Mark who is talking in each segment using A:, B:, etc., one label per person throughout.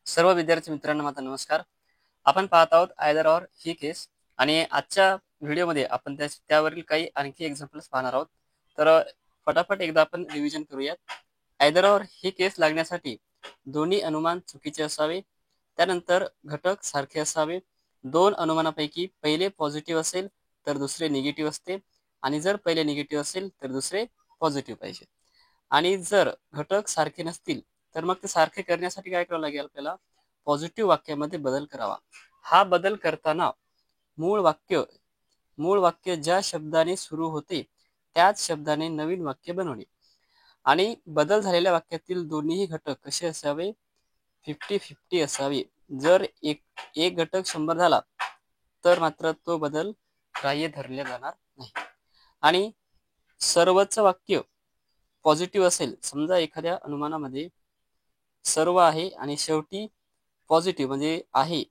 A: सर्व विद्यार्थी मित्रांना माझा नमस्कार. आपण पाहत आहोत आयदर ऑर ही केस आणि आजच्या व्हिडिओमध्ये आपण त्यावरील काही आणखी एक्झाम्पल्स पाहणार आहोत. तर फटाफट एकदा आपण रिव्हिजन करूयात. आयदर ऑर ही केस लागण्यासाठी दोन्ही अनुमान चुकीचे असावे, त्यानंतर घटक सारखे असावे, दोन अनुमानापैकी पहिले पॉझिटिव्ह असेल तर दुसरे निगेटिव्ह असते आणि जर पहिले निगेटिव्ह असेल तर दुसरे पॉझिटिव्ह पाहिजे. आणि जर घटक सारखे नसतील तर मग ते सारखे करण्यासाठी काय करावं लागेल, आपल्याला पॉझिटिव्ह वाक्यामध्ये बदल करावा. हा बदल करताना मूळ वाक्य ज्या शब्दाने सुरू होते त्याच शब्दाने नवीन वाक्य बनवणे आणि बदल झालेल्या वाक्यातील दोन्हीही घटक कसे असावे, 50-50 असावे. जर एक घटक 100 झाला तर मात्र तो बदल ग्राह्य धरला जाणार नाही. आणि सर्वच वाक्य पॉझिटिव्ह असेल, समजा एखाद्या अनुमानामध्ये सर्व आहे आणि शेवटी पॉझिटिव्ह म्हणजे आहे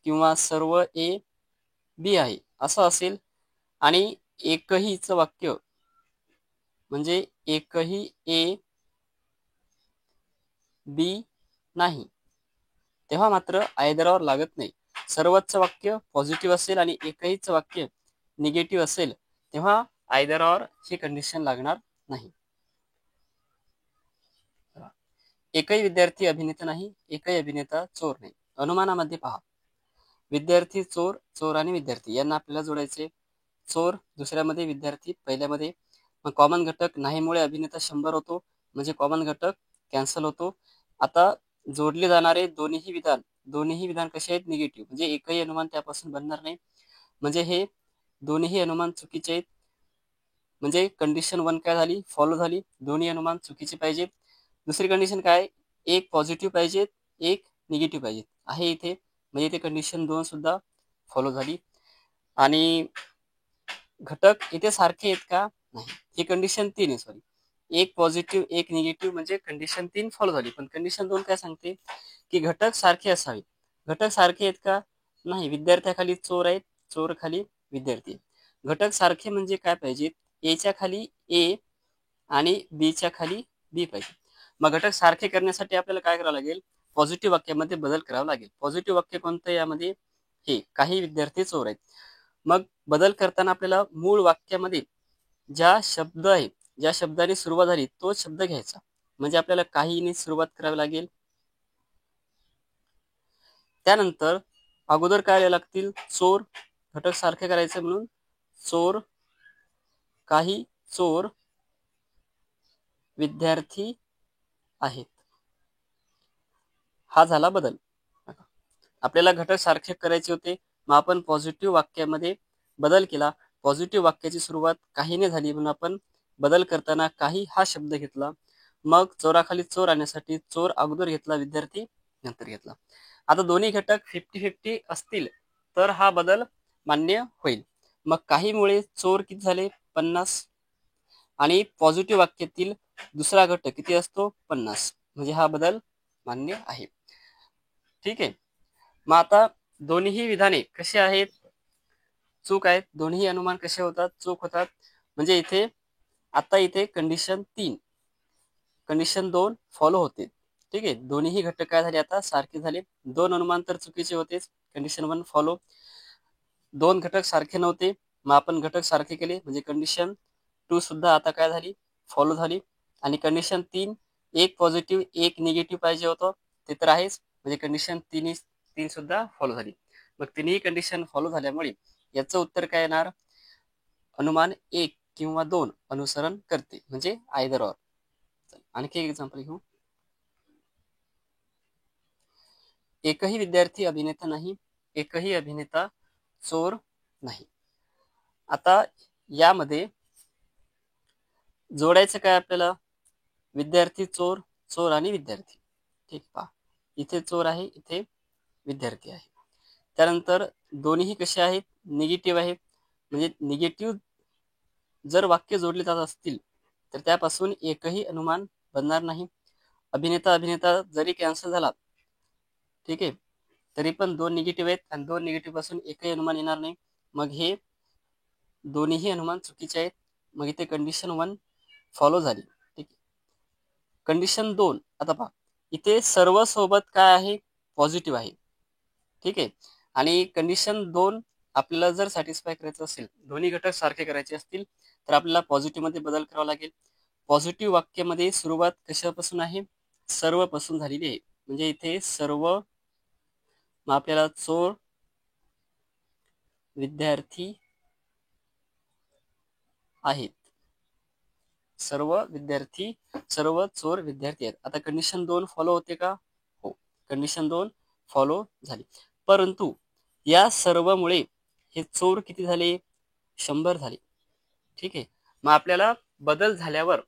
A: किंवा सर्व ए बी आहे असं असेल आणि एकहीचं वाक्य म्हणजे एकही ए बी नाही, तेव्हा मात्र आयदरवर लागत नाही. सर्वच वाक्य पॉझिटिव्ह असेल आणि एकहीच वाक्य निगेटिव्ह असेल तेव्हा आयदर ऑर ही कंडिशन लागणार नाही. एकही विद्यार्थी अभिनेता नाही, एकही अभिनेता चोर नाही. अनुमानामध्ये पहा, विद्यार्थी चोर, चोर आणि विद्यार्थी यांना आपल्याला जोडायचे. चोर दुसऱ्यामध्ये, विद्यार्थी पहिल्यामध्ये. मग कॉमन घटक नाहीमुळे अभिनेता 100 होतो, म्हणजे कॉमन घटक कॅन्सल होतो. आता जोडले जाणारे दोन्हीही विधान कसे आहेत, निगेटिव्ह, म्हणजे एकही अनुमान त्यापासून बनणार नाही, म्हणजे हे दोन्हीही अनुमान चुकीचे आहेत. म्हणजे कंडिशन 1 काय झाली, फॉलो झाली, दोन्ही अनुमान चुकीचे पाहिजेत. दुसरी कंडिशन काय, एक पॉझिटिव्ह पाहिजेत, एक निगेटिव्ह पाहिजेत आहे इथे, म्हणजे इथे कंडिशन 2 सुद्धा फॉलो झाली. आणि घटक इथे सारखे आहेत का, नाही, ही कंडिशन 3 आहे. सॉरी, एक पॉझिटिव्ह एक निगेटिव्ह म्हणजे कंडिशन 3 फॉलो झाली. पण कंडिशन 2 काय सांगते की घटक सारखे असावे. घटक सारखे आहेत का, नाही, विद्यार्थ्याखाली चोर आहेत, चोर खाली विद्यार्थी. घटक सारखे म्हणजे काय पाहिजेत, एच्या खाली ए आणि बीच्या खाली बी पाहिजे. मग घटक सारखे करण्यासाठी आपल्याला काय करावं लागेल, पॉझिटिव्ह वाक्यामध्ये बदल करावा लागेल. पॉझिटिव्ह वाक्य कोणतं, यामध्ये हे काही विद्यार्थी चोर आहेत. मग बदल करताना आपल्याला मूळ वाक्यामध्ये ज्या शब्दाने सुरुवात झाली तोच शब्द घ्यायचा, म्हणजे आपल्याला काहीने सुरुवात करावी लागेल. त्यानंतर अगोदर काय लागतील, चोर, घटक सारखे करायचे म्हणून चोर, काही चोर विद्यार्थी आहेत, हा झाला बदल. आपल्याला घटक सारखे करायचे होते, मग आपण पॉझिटिव्ह वाक्यामध्ये बदल केला. पॉझिटिव्ह वाक्याची सुरुवात काहीने झाली म्हणून आपण बदल करताना काही हा शब्द घेतला. मग चोराखाली चोर आणण्यासाठी चोर अगोदर घेतला, विद्यार्थी नंतर घेतला. आता दोन्ही घटक 50-50 असतील तर हा बदल मान्य होईल. मग काहीमुळे चोर किती झाले, 50, आणि पॉझिटिव्ह वाक्यातील दुसरा घटक किती असतो, 50, म्हणजे हा बदल मान्य आहे. ठीक आहे. मग आता दोन्ही विधाने कशी आहेत, चूक आहेत. दोन्ही अनुमान कसे होतात, चूक होतात. म्हणजे इथे कंडिशन 3, कंडिशन 2 फॉलो होते. ठीक आहे, दोन्ही घटक काय झाले, आता सारखे झाले. दोन अनुमान तर चुकीचे होतेच, कंडिशन 1 फॉलो. दोन घटक सारखे नव्हते, मग आपण घटक सारखे केले, म्हणजे कंडिशन 2 सुद्धा आता काय झाली, फॉलो झाली. आणि कंडिशन 3, एक पॉझिटिव्ह एक निगेटिव्ह पाहिजे होतं, ते तर आहेच, म्हणजे कंडिशन 3 सुद्धा फॉलो झाली. मग तिन्ही कंडिशन फॉलो झाल्यामुळे याचं उत्तर काय येणार, अनुमान 1 किंवा 2 अनुसरण करते, म्हणजे आयदर ऑर. आणखी एक एक्झाम्पल घेऊ. एकही विद्यार्थी अभिनेता नाही, एकही अभिनेता चोर नाही. आता यामध्ये जोडायचं काय आपल्याला, विद्यार्थी चोर, चोर आणि विद्यार्थी. ठीक, पहा, इथे चोर आहे, इथे विद्यार्थी आहे. त्यानंतर दोन्ही कसे आहेत, निगेटिव्ह आहेत, म्हणजे निगेटिव्ह जर वाक्य जोडले जात असतील तर त्यापासून एकही अनुमान बनणार नाही. अभिनेता जरी कॅन्सल झाला, ठीक आहे, तरी पण दोन निगेटिव्ह आहेत आणि दोन निगेटिव्ह पासून एकही अनुमान येणार नाही, मग हे दोन्हीही अनुमान चुकीचे आहेत. मग इथे कंडिशन 1 फॉलो झाली. ठीक आहे. कंडिशन 2, आता पहा, इथे सर्व सोबत काय आहे, पॉझिटिव्ह आहे. ठीक आहे. आणि कंडिशन 2 आपल्याला जर सॅटिस्फाय करायचं असेल, दोन्ही घटक सारखे करायचे असतील, तर आपल्याला पॉझिटिव्ह मध्ये बदल करावा लागेल. पॉझिटिव्ह वाक्यामध्ये सुरुवात कशापासून आहे, सर्व पासून झालेली आहे. म्हणजे इथे सर्व, मग आपल्याला चोर विद्यार्थी आहेत, सर्व विद्यार्थी, सर्व चोर विद्यार्थी आहेत. आता कंडिशन 2 फॉलो होते का, हो, कंडिशन 2 फॉलो झाली. परंतु या सर्वमुळे हे चोर किती झाले, 100 झाले. ठीक आहे. मग आपल्याला बदल झाल्यावर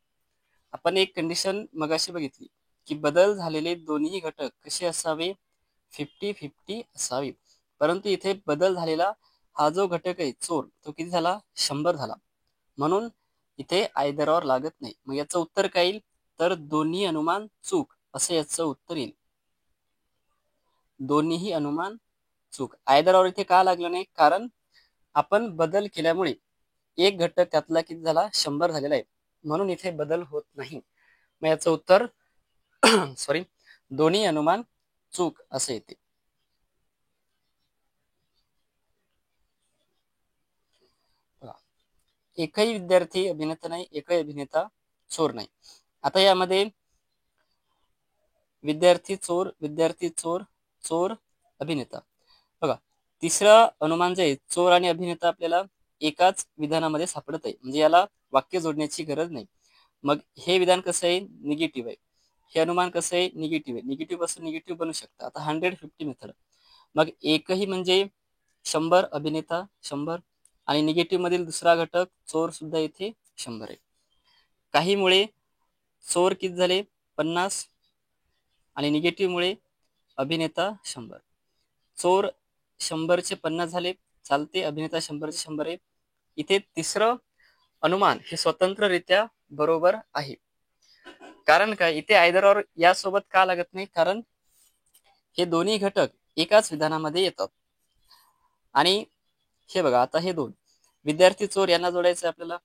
A: आपण एक कंडिशन मगाशी बघितली की बदल झालेले दोन्ही घटक कसे असावे, 50-50 असावे. परंतु इथे बदल झालेला हा जो घटक आहे चोर, तो किती झाला, 100 झाला. म्हणून इथे आयदर ऑर लागत नाही. मग याचं उत्तर काय येईल, तर दोन्ही अनुमान चूक असं याचं उत्तर येईल. दोन्हीही अनुमान चूक. आयदर ऑर इथे का लागलं नाही, कारण आपण बदल केल्यामुळे एक घटक त्यातला किती झाला, 100 झालेला आहे. म्हणून इथे बदल होत नाही. मग याचं उत्तर सॉरी, दोन्ही अनुमान चूक असे येते. एकही विद्यार्थी अभिनेता नाही, एकही अभिनेता चोर नाही. आता यामध्ये विद्यार्थी चोर, विद्यार्थी चोर, चोर अभिनेता. बघा, तिसरं अनुमान जे आहे चोर आणि अभिनेता आपल्याला एकाच विधानामध्ये सापडत आहे. म्हणजे याला वाक्य जोडण्याची गरज नाही. मग हे विधान कसं आहे, निगेटिव्ह आहे. हे अनुमान कसं आहे, निगेटिव्ह आहे. निगेटिव्ह पासून निगेटिव्ह बनू शकतं. आता 150 मेथड. मग एकही म्हणजे 100, अभिनेता 100, आणि निगेटिव्ह मधील दुसरा घटक चोर सुद्धा इथे 100 आहे. काहीमुळे चोर किती झाले, 50, आणि निगेटिव्ह मुळे अभिनेता 100. चोर 100चे 50 झाले, चालते. अभिनेता 100चे 100 आहे. इथे तिसरं अनुमान हे स्वतंत्ररित्या बरोबर आहे. कारण काय, इथे आयदर ऑर यासोबत का लागत नाही, कारण हे दोन्ही घटक एकाच विधानामध्ये येतात. आणि हे बघा, आता हे दोन विद्यार्थी चोर यांना जोडायचं आपल्याला.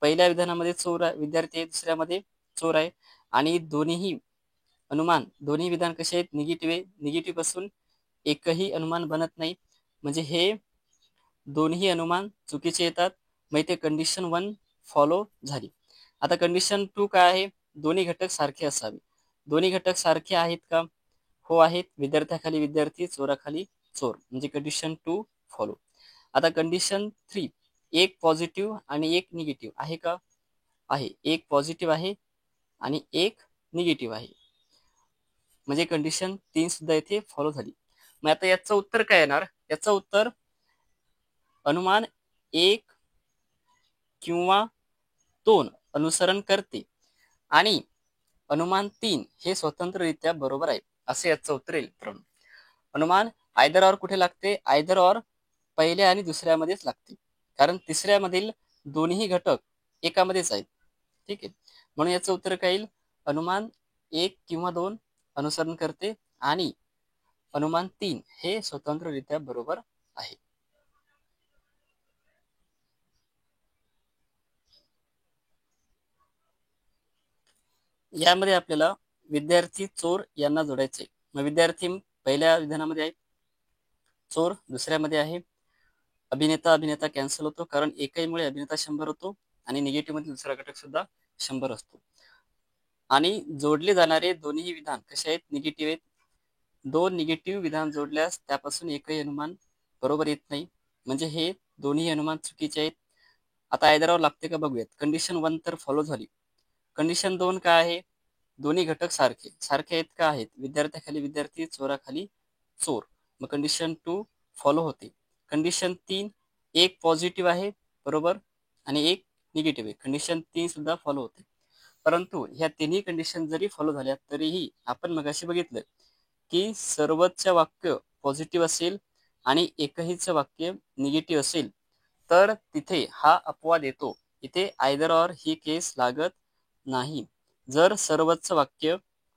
A: पहिल्या विधानामध्ये चोर आहे, विद्यार्थी आहे, दुसऱ्यामध्ये चोर आहे. आणि दोन्हीही अनुमान, दोन्ही विधान कसे आहेत, निगेटिव्ह आहे. निगेटिव्ह पासून एकही अनुमान बनत नाही. म्हणजे हे दोन्ही अनुमान चुकीचे येतात. मग इथे कंडिशन 1 फॉलो झाली. आता कंडिशन 2 काय आहे, दोन्ही घटक सारखे असावे. दोन्ही घटक सारखे आहेत का, हो आहेत. विद्यार्थ्याखाली विद्यार्थी, चोराखाली चोर, म्हणजे कंडिशन 2 फॉलो. आता कंडिशन 3, एक पॉझिटिव्ह आणि एक निगेटिव्ह आहे का, आहे. एक पॉझिटिव्ह आहे आणि एक निगेटिव्ह आहे. म्हणजे कंडिशन 3 सुद्धा इथे फॉलो झाली. मग आता याचं उत्तर काय येणार, याचं उत्तर अनुमान 1 किंवा 2 अनुसरण करते आणि अनुमान 3 हे स्वतंत्ररित्या बरोबर आहे, असे याचं उत्तर येईल. अनुमान आयदर ऑर कुठे लागते, आयदर ऑर पहिल्या आणि दुसऱ्यामध्येच लागते. कारण तिसऱ्यामधील दोन्ही घटक एकामध्येच आहेत. ठीक आहे. म्हणून याचं उत्तर काय येईल, अनुमान 1 किंवा 2 अनुसरण करते आणि अनुमान 3 हे स्वतंत्ररित्या बरोबर आहे. यामध्ये आपल्याला विद्यार्थी चोर यांना जोडायचे. मग विद्यार्थी पहिल्या विधानामध्ये आहे, चोर दुसऱ्यामध्ये आहे, अभिनेता अभिनेता कॅन्सल होतो, कारण एकही मुळे अभिनेता 100 होतो आणि निगेटिव्ह मध्ये दुसरा घटक सुद्धा 100 असतो. आणि जोडले जाणारे दोन्ही विधान कसे आहेत, निगेटिव्ह आहेत. दोन निगेटिव्ह विधान जोडल्यास त्यापासून एकही अनुमान बरोबर येत नाही. म्हणजे हे दोन्ही अनुमान चुकीचे आहेत. आता आयदर लागते का बघूयात. कंडिशन 1 तर फॉलो झाली. कंडिशन 2 काय आहे, दोन्ही घटक सारखे सारखे आहेत का, आहेत. विद्यार्थ्याखाली विद्यार्थी, चोराखाली चोर, मग कंडिशन 2 फॉलो होते. कंडिशन 3, एक पॉझिटिव्ह आहे बरोबर आणि एक निगेटिव्ह आहे, कंडिशन 3 सुद्धा फॉलो होते. परंतु ह्या तिन्ही कंडिशन जरी फॉलो झाल्या तरीही आपण मगाशी बघितलं की सर्वच वाक्य पॉझिटिव्ह असेल आणि एकहीच वाक्य निगेटिव्ह असेल तर तिथे हा अपवाद येतो. इथे आयदर ऑर ही केस लागत नाही. जर सर्वच वाक्य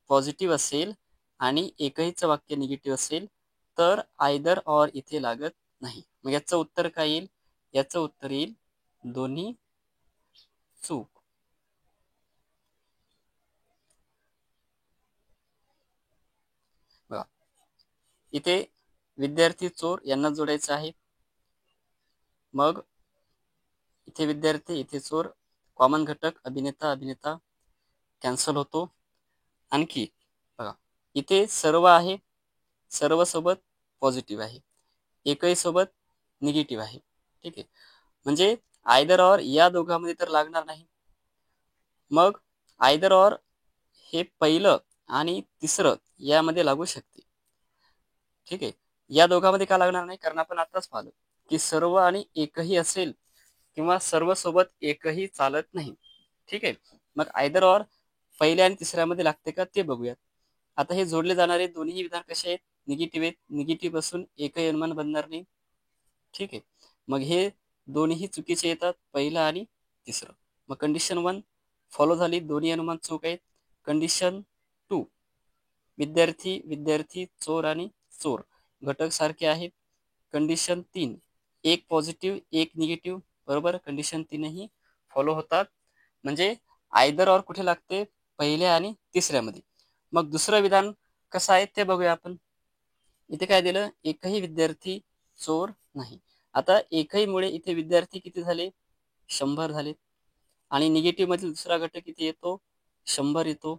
A: पॉझिटिव्ह असेल आणि एकहीच वाक्य निगेटिव्ह असेल तर आयदर ऑर इथे लागत नाही. मग याचं उत्तर काय येईल, याचं उत्तर येईल दोन्ही चूक. इथे विद्यार्थी चोर यांना जोडायचं आहे. मग इथे विद्यार्थी, इथे चोर, कॉमन घटक अभिनेता अभिनेता कॅन्सल होतो. आणखी बघा, इथे सर्व आहे, सर्व सोबत पॉझिटिव्ह आहे, एकही सोबत निगेटिव्ह आहे. ठीक आहे, म्हणजे आयदर ऑर या दोघांमध्ये तर लागणार नाही. मग आयदर ऑर हे पहिलं आणि तिसरं यामध्ये लागू शकते. ठीक आहे, या दोघांमध्ये का लागणार नाही, कारण आपण आताच पाहिलं की सर्व आणि एकही असेल किंवा सर्व सोबत एकही चालत नाही. ठीक आहे, मग आयदर ऑर पहिल्या आणि तिसऱ्यामध्ये लागते का ते बघूयात. आता हे जोडले जाणारे दोन्ही विधान कसे आहेत, निगेटिव्ह आहेत. निगेटिव्ह पासून एकही अनुमान बनणार नाही. ठीक आहे, मग हे दोन्ही चुकीचे येतात, पहिलं आणि तिसरं. मग कंडिशन 1 फॉलो झाली, दोन्ही अनुमान चूक आहेत. कंडिशन 2 विद्यार्थी विद्यार्थी चोर आणि चोर घटक सारखे आहेत. कंडिशन 3 एक पॉझिटिव्ह एक निगेटिव्ह, बरोबर. कंडिशन 3ही फॉलो होतात. म्हणजे आयदर ऑर कुठे लागते, पहिल्या आणि तिसऱ्यामध्ये. मग दुसरं विधान कसं आहे ते बघूया आपण. इथे काय दिलं, एकही विद्यार्थी चोर नाही. आता एकही मुळे इथे विद्यार्थी किती झाले, 100 झाले. आणि निगेटिव्ह मधील दुसरा घटक किती येतो, 100 येतो.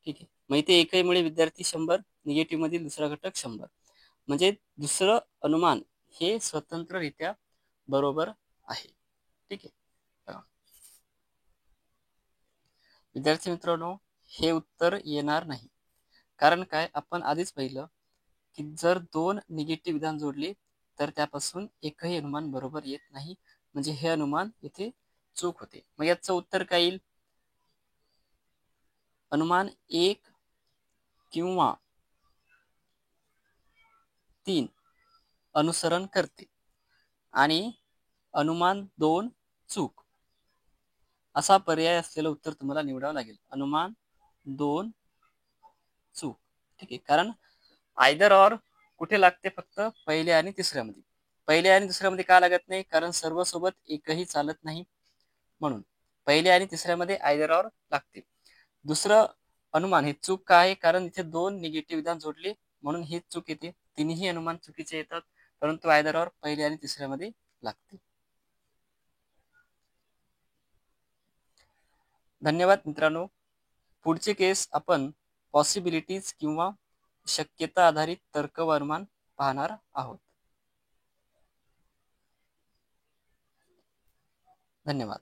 A: ठीक आहे, मग इथे एकही मुळे विद्यार्थी 100, निगेटिव्ह मधील दुसरा घटक 100. म्हणजे दुसरं अनुमान हे स्वतंत्ररित्या बरोबर आहे. ठीक आहे, विद्यार्थी मित्रांनो, हे उत्तर येणार नाही. कारण काय, आपण आधीच पाहिलं की जर दोन निगेटिव्ह विधान जोडली तर त्यापासून एकही अनुमान बरोबर येत नाही. म्हणजे हे अनुमान इथे चूक होते. मग याचं उत्तर काय येईल, अनुमान 1 किंवा 3 अनुसरण करते आणि अनुमान 2 चूक, असा पर्याय असलेलं उत्तर तुम्हाला निवडावं लागेल. अनुमान 2 चूक. ठीक आहे, कारण आयदर ऑर कुठे लागते, फक्त पहिल्या आणि तिसऱ्यामध्ये. पहिल्या आणि दुसऱ्यामध्ये का लागत नाही, कारण सर्व सोबत एकही चालत नाही, म्हणून पहिल्या आणि तिसऱ्यामध्ये आयदर ऑर लागते. दुसरं अनुमान हे चूक का आहे, कारण इथे दोन निगेटिव्ह विधान जोडले म्हणून हे चूक येते. तिन्ही अनुमान चुकीचे येतात, परंतु आयदर ऑर पहिल्या आणि तिसऱ्यामध्ये लागते. धन्यवाद मित्रांनो. पुढचे केस आपण पॉसिबिलिटीज किंवा शक्यता आधारित तर्क व अनुमान पाहणार आहोत. धन्यवाद.